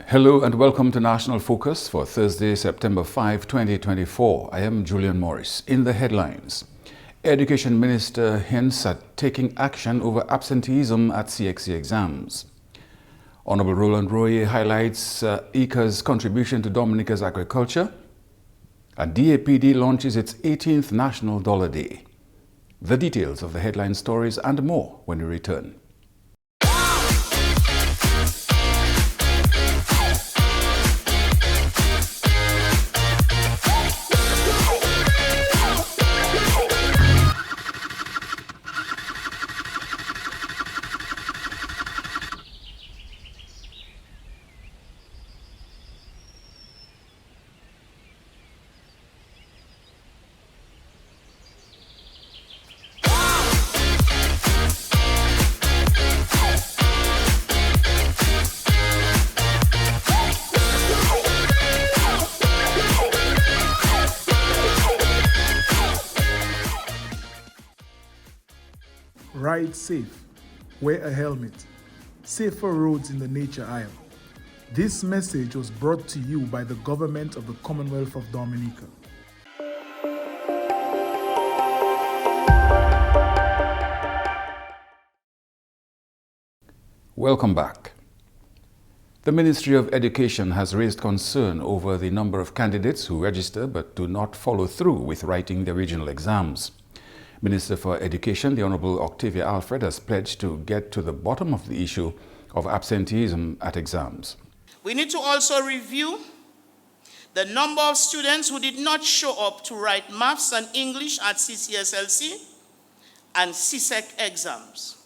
Hello and welcome to National Focus for Thursday, September 5, 2024. I am Julian Morris. In the headlines, Education Minister hints at taking action over absenteeism at CXC exams. Honorable Roland Royer highlights ICA's contribution to Dominica's agriculture. And DAPD launches its 18th National Dollar Day. The details of the headline stories and more when we return. Ride safe, wear a helmet, safer roads in the nature aisle. This message was brought to you by the government of the Commonwealth of Dominica. Welcome back. The Ministry of Education has raised concern over the number of candidates who register but do not follow through with writing their regional exams. Minister for Education, the Honorable Octavia Alfred, has pledged to get to the bottom of the issue of absenteeism at exams. We need to also review the number of students who did not show up to write maths and English at CCSLC and CSEC exams.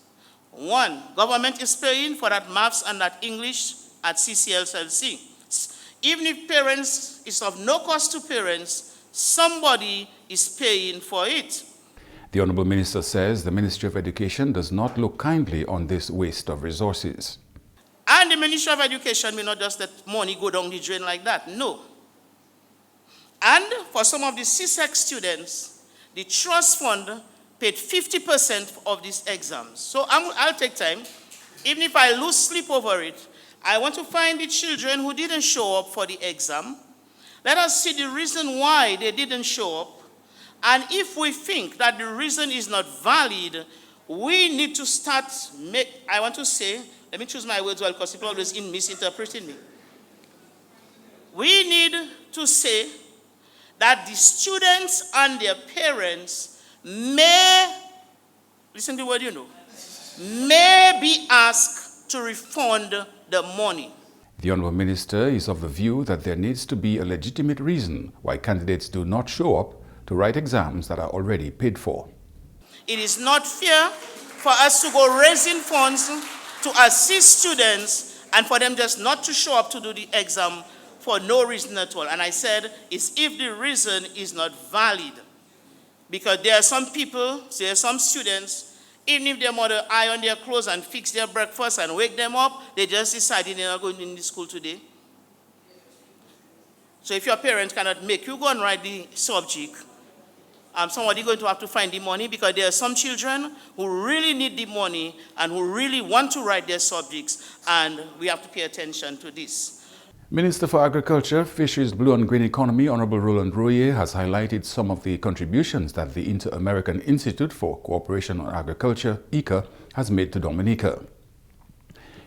One, government is paying for that maths and that English at CCSLC. Even if parents, it's of no cost to parents, somebody is paying for it. The Honourable Minister says the Ministry of Education does not look kindly on this waste of resources. And the Ministry of Education will not just let money go down the drain like that, no. And for some of the CSEC students, the trust fund paid 50% of these exams. So I'll take time. Even if I lose sleep over it, I want to find the children who didn't show up for the exam. Let us see the reason why they didn't show up. And if we think that the reason is not valid, we need to start let me choose my words well because people always misinterpreting me. We need to say that the students and their parents may, listen to the word you know, may be asked to refund the money. The Honourable Minister is of the view that there needs to be a legitimate reason why candidates do not show up to write exams that are already paid for. It is not fair for us to go raising funds to assist students and for them just not to show up to do the exam for no reason at all. And I said, it's if the reason is not valid. Because there are some people, there are some students, even if their mother iron their clothes and fix their breakfast and wake them up, they just decided they're not going in the school today. So if your parents cannot make you go and write the subject, somebody going to have to find the money because there are some children who really need the money and who really want to write their subjects, and we have to pay attention to this. Minister for Agriculture, Fisheries, Blue and Green Economy, Honorable Roland Royer, has highlighted some of the contributions that the Inter-American Institute for Cooperation on Agriculture, ICA, has made to Dominica.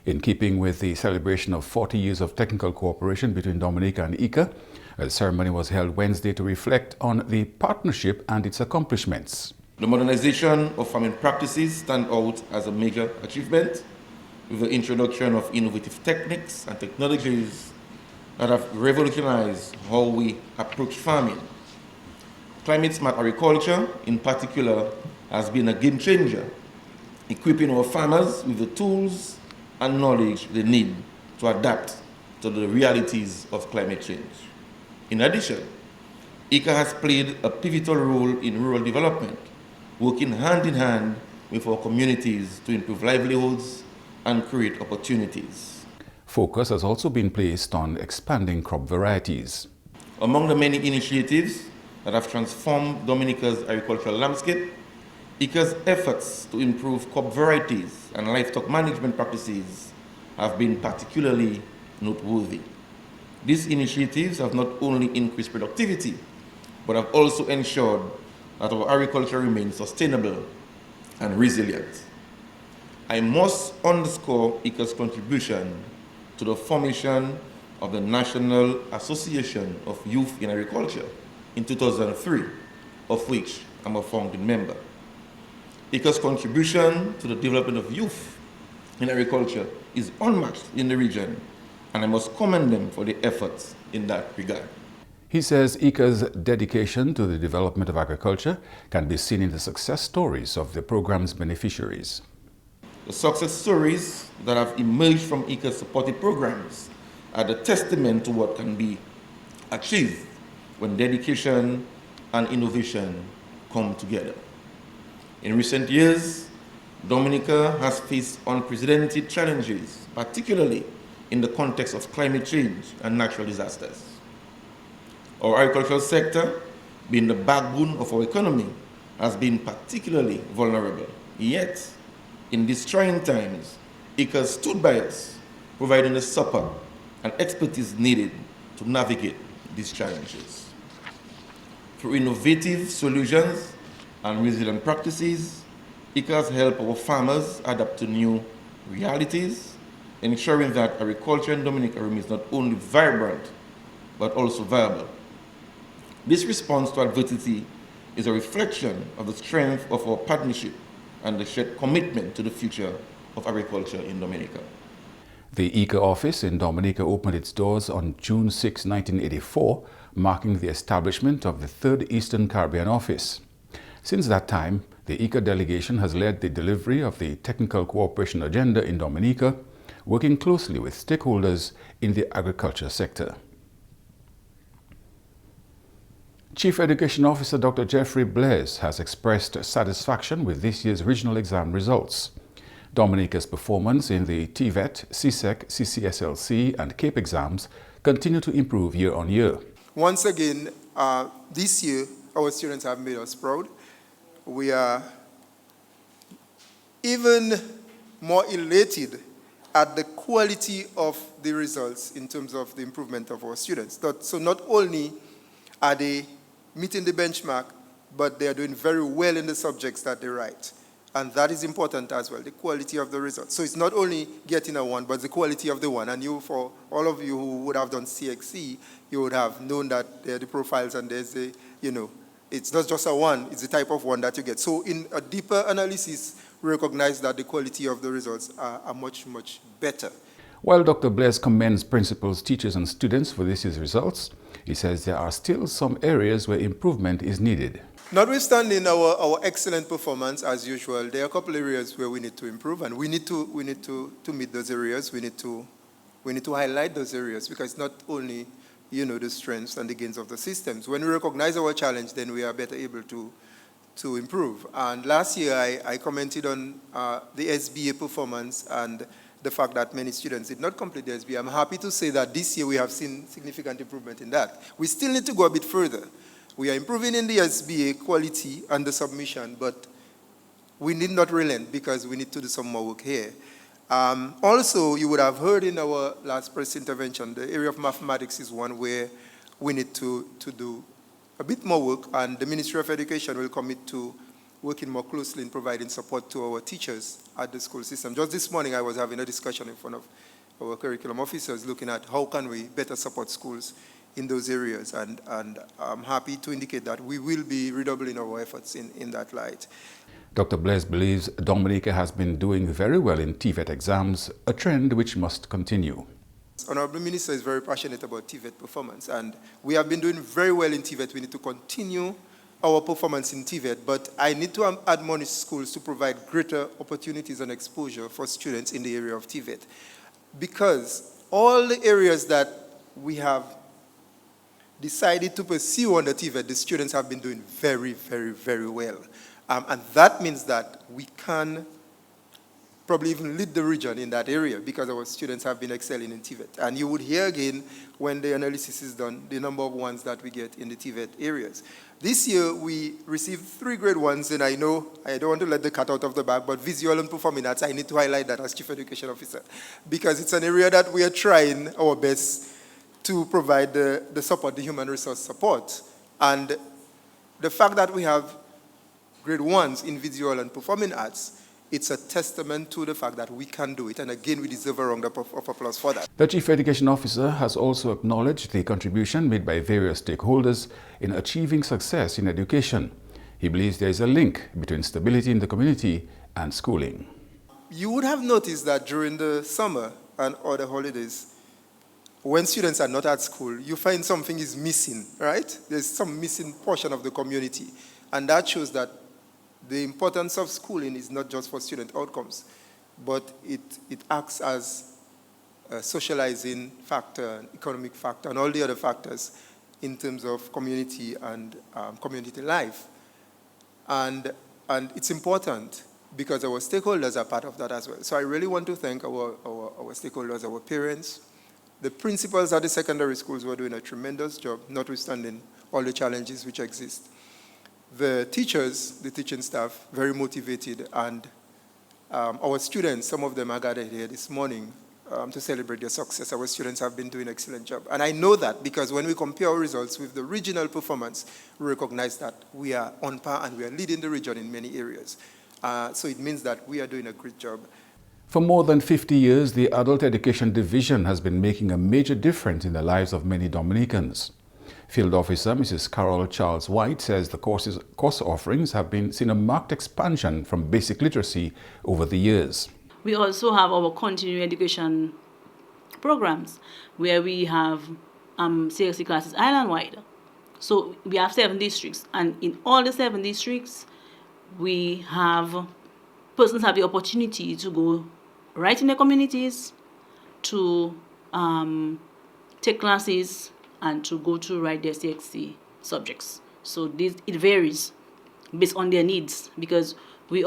In keeping with the celebration of 40 years of technical cooperation between Dominica and ICA, a ceremony was held Wednesday to reflect on the partnership and its accomplishments. The modernization of farming practices stand out as a major achievement with the introduction of innovative techniques and technologies that have revolutionized how we approach farming. Climate-smart agriculture, in particular, has been a game changer, equipping our farmers with the tools and knowledge they need to adapt to the realities of climate change. In addition, ICA has played a pivotal role in rural development, working hand in hand with our communities to improve livelihoods and create opportunities. Focus has also been placed on expanding crop varieties. Among the many initiatives that have transformed Dominica's agricultural landscape, ICA's efforts to improve crop varieties and livestock management practices have been particularly noteworthy. These initiatives have not only increased productivity, but have also ensured that our agriculture remains sustainable and resilient. I must underscore ICA's contribution to the formation of the National Association of Youth in Agriculture in 2003, of which I'm a founding member. ICA's contribution to the development of youth in agriculture is unmatched in the region, and I must commend them for the efforts in that regard. He says ICA's dedication to the development of agriculture can be seen in the success stories of the program's beneficiaries. The success stories that have emerged from ICA's supported programs are the testament to what can be achieved when dedication and innovation come together. In recent years, Dominica has faced unprecedented challenges, particularly in the context of climate change and natural disasters. Our agricultural sector, being the backbone of our economy, has been particularly vulnerable. Yet, in these trying times, ICA stood by us, providing the support and expertise needed to navigate these challenges. Through innovative solutions and resilient practices, ICA has helped our farmers adapt to new realities, ensuring that agriculture in Dominica remains not only vibrant, but also viable. This response to adversity is a reflection of the strength of our partnership and the shared commitment to the future of agriculture in Dominica. The ICA office in Dominica opened its doors on June 6, 1984, marking the establishment of the third Eastern Caribbean office. Since that time, the ICA delegation has led the delivery of the technical cooperation agenda in Dominica, working closely with stakeholders in the agriculture sector. Chief Education Officer Dr. Jeffrey Blaise has expressed satisfaction with this year's regional exam results. Dominica's performance in the TVET, CSEC, CCSLC and CAPE exams continue to improve year on year. Once again, this year, our students have made us proud. We are even more elated at the quality of the results in terms of the improvement of our students. So not only are they meeting the benchmark, but they are doing very well in the subjects that they write. And that is important as well, the quality of the results. So it's not only getting a 1, but the quality of the 1. And you, for all of you who would have done CXC, you would have known that there are the profiles and there's the, it's not just a 1, it's the type of 1 that you get. So in a deeper analysis, we recognize that the quality of the results are much, much better. While Dr. Blaise commends principals, teachers and students for this year's results, he says there are still some areas where improvement is needed. Notwithstanding our excellent performance, as usual, there are a couple areas where we need to improve, and we need to meet those areas. We need to highlight those areas, because it's not only the strengths and the gains of the systems. When we recognize our challenge, then we are better able to improve. And last year, I commented on the SBA performance and the fact that many students did not complete the SBA. I'm happy to say that this year we have seen significant improvement in that. We still need to go a bit further. We are improving in the SBA quality and the submission, but we need not relent because we need to do some more work here. Also, you would have heard in our last press intervention, the area of mathematics is one where we need to do a bit more work, and the Ministry of Education will commit to working more closely in providing support to our teachers at the school system. Just this morning, I was having a discussion in front of our curriculum officers looking at how can we better support schools in those areas, and I'm happy to indicate that we will be redoubling our efforts in that light. Dr. Blaise believes Dominica has been doing very well in TVET exams, a trend which must continue. Honorable Minister is very passionate about TVET performance, and we have been doing very well in TVET. We need to continue our performance in TVET, but I need to admonish schools to provide greater opportunities and exposure for students in the area of TVET, because all the areas that we have decided to pursue on the TVET, the students have been doing very, very, very well. And that means that we can probably even lead the region in that area because our students have been excelling in TVET. And you would hear again when the analysis is done, the number of ones that we get in the TVET areas. This year, we received 3 grade 1s, and I know I don't want to let the cat out of the bag, but visual and performing arts, I need to highlight that as Chief Education Officer because it's an area that we are trying our best to provide the support, the human resource support. And the fact that we have grade 1s in visual and performing arts, it's a testament to the fact that we can do it. And again, we deserve a round of applause for that. The Chief Education Officer has also acknowledged the contribution made by various stakeholders in achieving success in education. He believes there is a link between stability in the community and schooling. You would have noticed that during the summer and other holidays, when students are not at school, you find something is missing, right? There's some missing portion of the community. And that shows that the importance of schooling is not just for student outcomes, but it acts as a socializing factor, an economic factor, and all the other factors in terms of community and community life. And it's important because our stakeholders are part of that as well. So I really want to thank our stakeholders, our parents, the principals at the secondary schools who are doing a tremendous job, notwithstanding all the challenges which exist. The teachers, the teaching staff, very motivated, and our students, some of them are gathered here this morning to celebrate their success. Our students have been doing an excellent job. And I know that because when we compare our results with the regional performance, we recognize that we are on par and we are leading the region in many areas. So it means that we are doing a great job. For more than 50 years, the Adult Education Division has been making a major difference in the lives of many Dominicans. Field Officer Mrs. Carol Charles White says the course offerings have seen a marked expansion from basic literacy over the years. We also have our continuing education programs where we have CXC classes island-wide. So we have 7 districts, and in all the 7 districts, persons have the opportunity to go right in their communities, to take classes, and to go to write their CXC subjects. So it varies based on their needs because the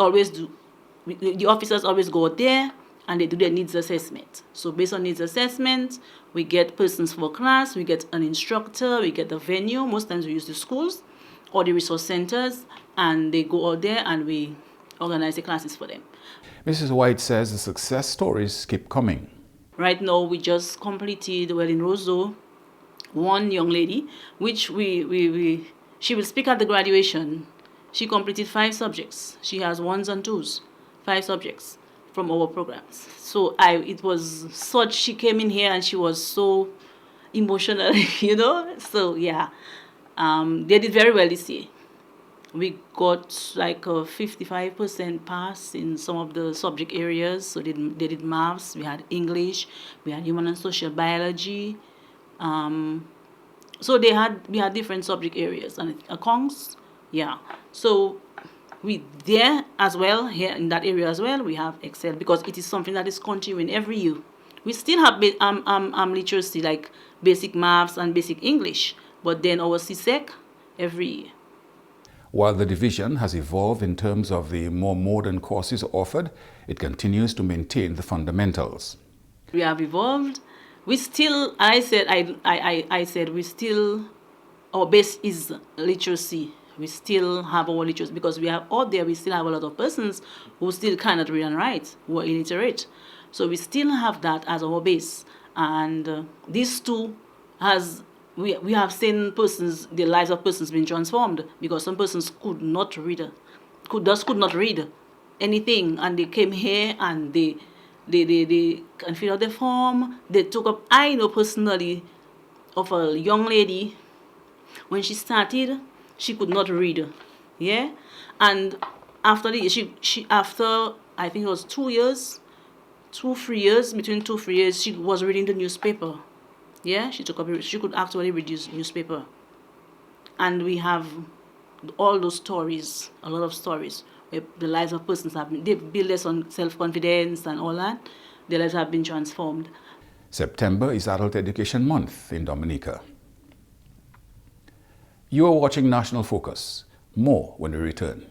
officers always go out there and they do their needs assessment. So based on needs assessment, we get persons for class, we get an instructor, we get the venue. Most times we use the schools or the resource centers, and they go out there and we organize the classes for them. Mrs. White says the success stories keep coming. Right now, we just completed, in Roseau, one young lady, which she will speak at the graduation. She completed 5 subjects. She has 1s and 2s, 5 subjects from our programs. So she came in here and she was so emotional, So yeah, they did very well this year. We got like a 55% pass in some of the subject areas. So they did maths, we had English, we had human and social biology. So we had different subject areas and accounts, yeah. So here in that area as well, we have Excel because it is something that is continuing every year. We still have literacy like basic maths and basic English, but then our CSEC every year. While the division has evolved in terms of the more modern courses offered, it continues to maintain the fundamentals. We have evolved. We still, I said, our base is literacy. We still have our literacy because we still have a lot of persons who still cannot read and write, who are illiterate. So we still have that as our base. And these two we have seen the lives of persons being transformed because some persons could not read anything, and they came here and they can fill out the form. They took up. I know personally of a young lady when she started, she could not read, yeah, and after after I think it was 2 years, 3 years, between 2-3 years, she was reading the newspaper. Yeah, she could actually read newspaper. And we have all those stories, a lot of stories, where the lives of persons they build us on self-confidence and all that. Their lives have been transformed. September is Adult Education Month in Dominica. You are watching National Focus. More when we return.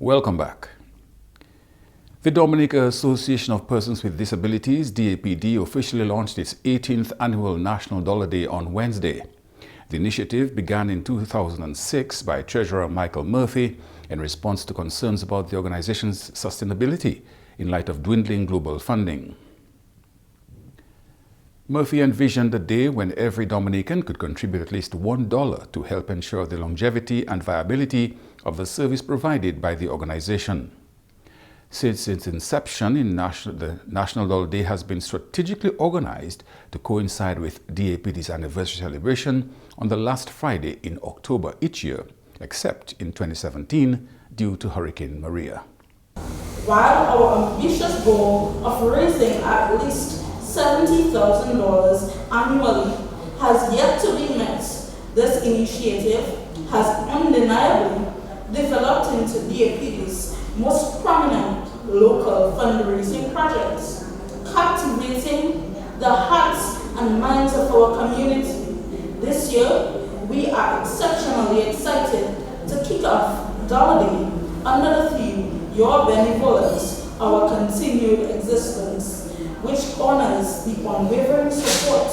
Welcome back. The Dominica Association of Persons with Disabilities, DAPD, officially launched its 18th annual National Dollar Day on Wednesday. The initiative began in 2006 by Treasurer Michael Murphy in response to concerns about the organization's sustainability in light of dwindling global funding. Murphy envisioned a day when every Dominican could contribute at least $1 to help ensure the longevity and viability of the service provided by the organization. Since its inception, the National Dollar Day has been strategically organized to coincide with DAPD's anniversary celebration on the last Friday in October each year, except in 2017 due to Hurricane Maria. While our ambitious goal of raising at least $70,000 annually has yet to be met, this initiative has undeniably developed into DAPD's most prominent local fundraising projects, captivating the hearts and minds of our community. This year, we are exceptionally excited to kick off Dollar Day under the theme, Your Benevolence, Our Continued Existence, which honors the unwavering support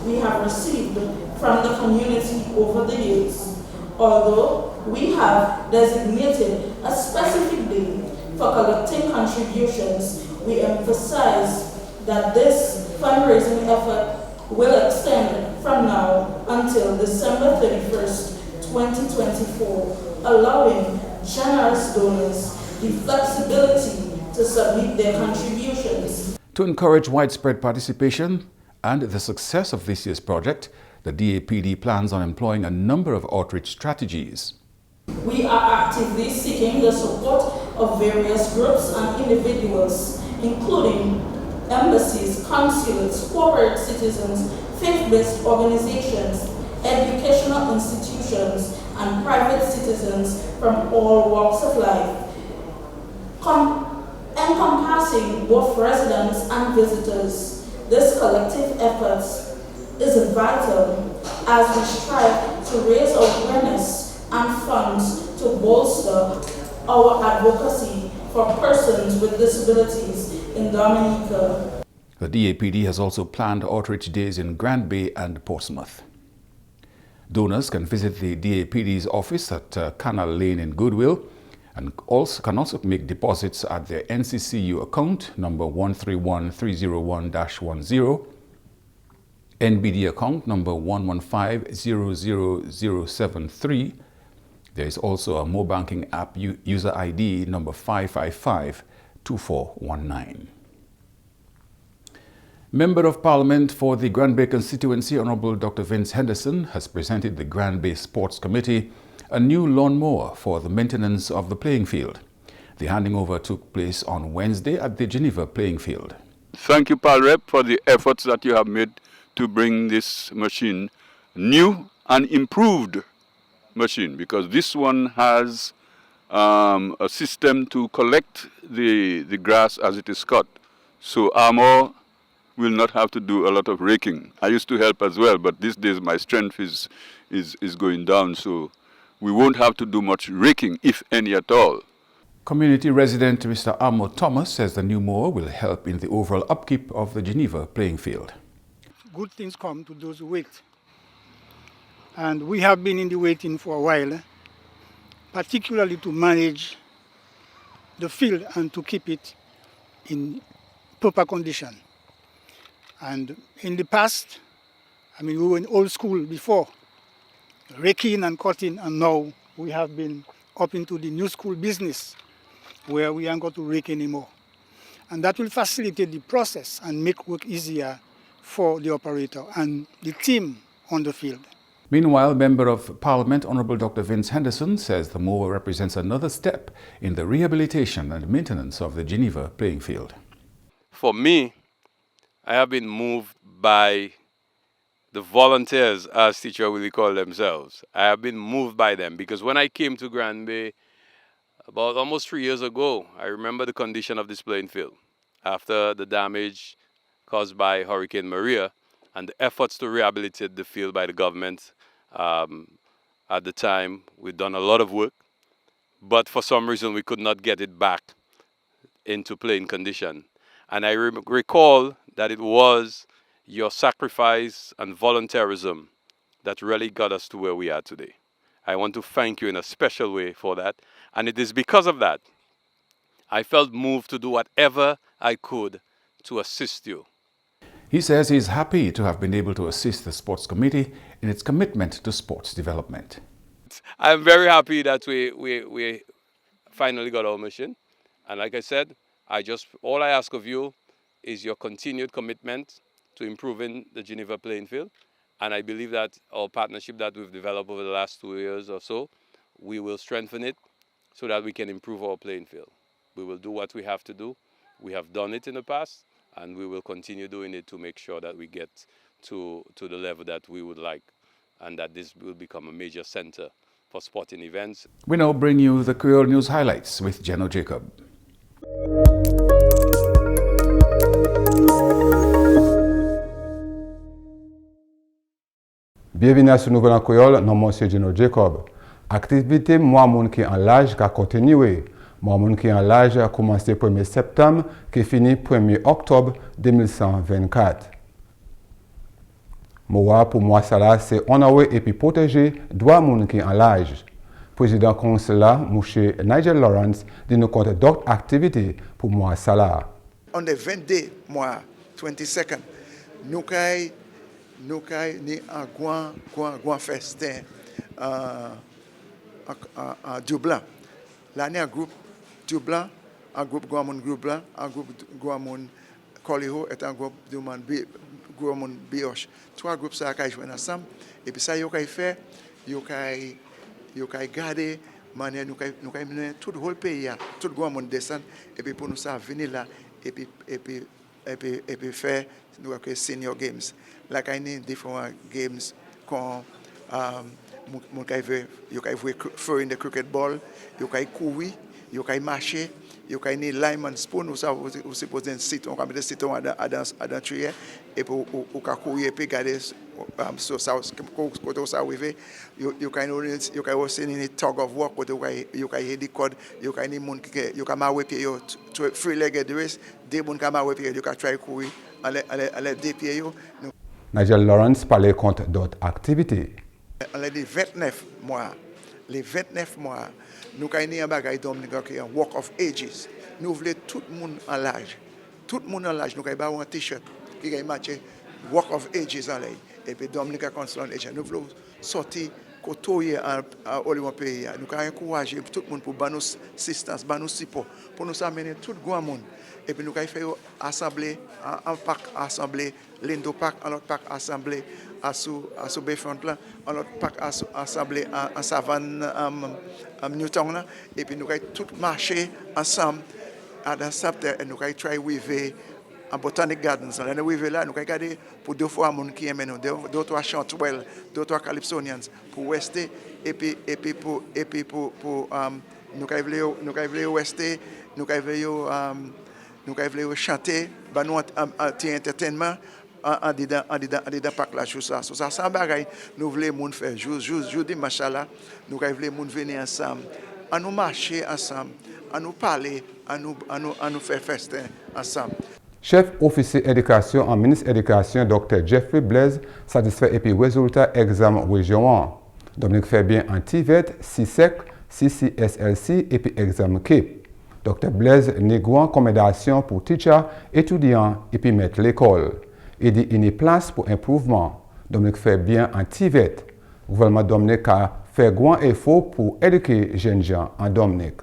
we have received from the community over the years. Although we have designated a specific day for collecting contributions, we emphasize that this fundraising effort will extend from now until December 31st, 2024, allowing generous donors the flexibility to submit their contributions. To encourage widespread participation and the success of this year's project, the DAPD plans on employing a number of outreach strategies. We are actively seeking the support of various groups and individuals, including embassies, consulates, corporate citizens, faith-based organizations, educational institutions, and private citizens from all walks of life, encompassing both residents and visitors. This collective effort is vital as we strive to raise awareness and funds to bolster our advocacy for persons with disabilities in Dominica. The DAPD has also planned outreach days in Grand Bay and Portsmouth. Donors can visit the DAPD's office at Canal Lane in Goodwill and can also make deposits at their NCCU account number 131301-10, NBD account number 1150073. There is also a mobile banking app user ID number 5552419. Member of Parliament for the Grand Bay constituency, Honorable Dr. Vince Henderson, has presented the Grand Bay Sports Committee a new lawnmower for the maintenance of the playing field. The handing over took place on Wednesday at the Geneva playing field. Thank you, Pal Rep, for the efforts that you have made to bring this machine, new and improved machine, because this one has a system to collect the grass as it is cut. So Armour will not have to do a lot of raking. I used to help as well, but these days my strength is going down, so we won't have to do much raking, if any at all. Community resident Mr. Amo Thomas says the new mower will help in the overall upkeep of the Geneva playing field. Good things come to those who wait. And we have been in the waiting for a while, particularly to manage the field and to keep it in proper condition. And in the past, we were in old school before, raking and cutting, and now we have been up into the new school business where we aren't going to rake anymore. And that will facilitate the process and make work easier for the operator and the team on the field. Meanwhile, Member of Parliament Honorable Dr. Vince Henderson says the mower represents another step in the rehabilitation and maintenance of the Geneva playing field. For me, I have been moved by the volunteers, as Teacher Willie call themselves. I have been moved by them because when I came to Grand Bay about almost 3 years ago, I remember the condition of this playing field after the damage caused by Hurricane Maria and the efforts to rehabilitate the field by the government. At the time, we'd done a lot of work. but for some reason we could not get it back into playing condition. And I recall that it was your sacrifice and volunteerism that really got us to where we are today. I want to thank you in a special way for that. And it is because of that I felt moved to do whatever I could to assist you. He says he is happy to have been able to assist the sports committee in its commitment to sports development. I'm very happy that we finally got our mission. And like I said, all I ask of you is your continued commitment to improving the Geneva playing field. And I believe that our partnership that we've developed over the last 2 years or so, we will strengthen it so that we can improve our playing field. We will do what we have to do. We have done it in the past, and we will continue doing it to make sure that we get to the level that we would like, and that this will become a major center for sporting events. We now bring you the Creole News highlights with Jeno Jacob. Bienvenue sur Nouvelle en Creole, non monsieur Jeno Jacob. Activité moi moun qui en l'âge qui a continué. Moi moun qui en l'âge a commencé 1er septembre qui finit 1er octobre 2124. Moi pour moi ça là c'est honorer et puis protéger droit moun qui en l'âge. Président conseil là, monsieur Nigel Lawrence dit nous compte d'autres activités pour moi ça là. On the 20 mois 22nd nous kay ni un grand festin à Dublin. L'année un groupe Dublin, un groupe groupe blanc, un groupe Guamon Coléo et un groupe Guamon Bioche. 3 groupes ça qui jouent ensemble et puis ça yo kay fait yo kay garder manière nous kay mener tout le whole pays tout Guamon descend et puis pour nous ça venir là et puis faire nous senior games. Là kay ni différents games comme mon kay yo kay jouer in the cricket ball, yo kay courir, yo kay marcher, yo kay ni lime and spoon ou ça ou supposé sit on mettre sit on à dans trier et pour ou ka courir et puis garder so ça côté ça arrivé yo kay aussi ni tug of war côté yo kay head code yo kay ni mon yo ka marrer pied yo free legged race des mon ka marrer pied yo ka try courir aller des pieds yo. Nigel Lawrence parlait contre d'autres activités. Les 29 mois, nous avons un bagage Dominica qui est un walk of ages. Nous voulons tout le monde en l'âge. Tout le monde en l'âge, nous avons un t-shirt qui est matché walk of ages en l'âge. Et puis Dominica Council on Age. Nous voulons sortir côtoyer à Olivier pays. Nous avons encouragé tout le monde pour nous assistance, nous support, pour nous amener tout le monde. Et puis nous avons fait assemblée, un parc assemblée, l'Indo Park, un autre parc assemblée à sous Bayfront là, un autre parc assemblée en Savane, Newton. Et puis nous avons tout marché ensemble dans septembre et nous avons travaillé with en Botanic Gardens. Là, nous avons là, nous avons regardé pour 2 fois les gens qui aiment nous, 2-3 Chantwell, 2-3 Calypsonians pour rester et puis pour nous avons rester, nous avons chanter, nous entertainment en dedans parc là sur ça. Ça sans bagaille, nous voulons moun faire jour dimanche là, nous voulons moun venir ensemble, à nous marcher ensemble, à nous parler, à nous faire festin ensemble. Chef officier éducation en ministre éducation, Dr. Jeffrey Blaise, satisfait et puis résultat examen région 1. Dominique fait bien en TVET, CSEC, CCSLC et puis examen KIP. Dr. Blaise négocie recommandation pour teachers, étudiants et puis maître l'école. Il dit qu'il y a place pour improvement. Dominique fait bien en TVET. Le gouvernement Dominique a fait grand effort pour éduquer les jeunes gens en Dominique.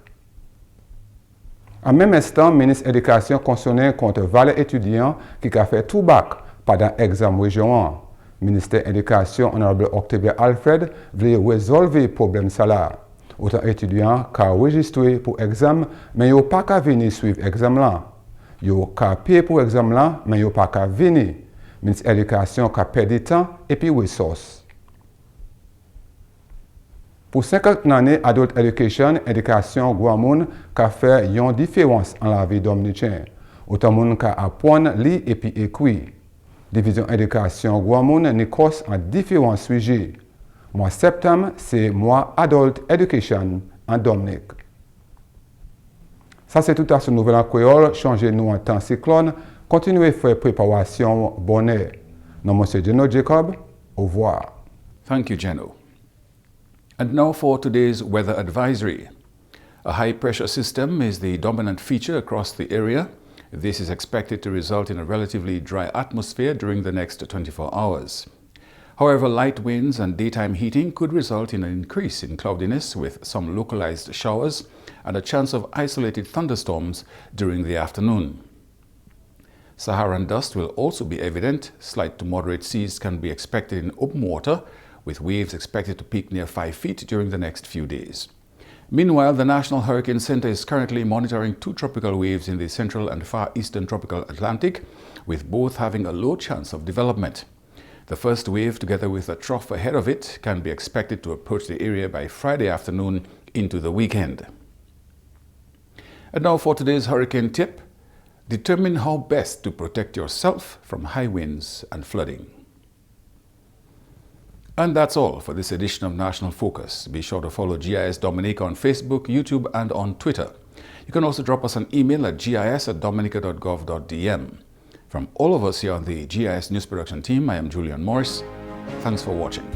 En même instant, le ministre de l'Éducation concerné contre valet étudiants qui a fait tout bac pendant l'examen région 1. Le ministère de l'Éducation, honorable Octavia Alfred, voulait résolver le problème salaire. Autant étudiants qui ont enregistré pour l'examen, mais ils n'ont pas qu'à venir suivre l'examen là. Ils ont qu'à payer pour l'examen là, mais ils n'ont pas qu'à venir. Le ministre de l'Éducation a perdu du temps et puis ressources. Pour 50 années, Adult Education, éducation, Guamoun, a fait une différence en la vie dominicaine. Autant moun ka apprendre, lire et puis écrire. Division éducation Guamoun n'est cause en différents sujets. Mois septembre, c'est mois Adult Education en Dominique. Ça c'est tout à ce nouvel en créole, changez nous en temps cyclone, continuez faire préparation bonnet. Non, Monsieur Geno Jacob, au revoir. Thank you, Geno. And now for today's weather advisory. A high-pressure system is the dominant feature across the area. This is expected to result in a relatively dry atmosphere during the next 24 hours. However, light winds and daytime heating could result in an increase in cloudiness with some localized showers and a chance of isolated thunderstorms during the afternoon. Saharan dust will also be evident. Slight to moderate seas can be expected in open water, with waves expected to peak near 5 feet during the next few days. Meanwhile, the National Hurricane Center is currently monitoring 2 tropical waves in the central and far eastern tropical Atlantic, with both having a low chance of development. The first wave, together with a trough ahead of it, can be expected to approach the area by Friday afternoon into the weekend. And now for today's hurricane tip. Determine how best to protect yourself from high winds and flooding. And that's all for this edition of National Focus. Be sure to follow GIS Dominica on Facebook, YouTube, and on Twitter. You can also drop us an email at gis@dominica.gov.dm. From all of us here on the GIS News Production team, I am Julian Morris. Thanks for watching.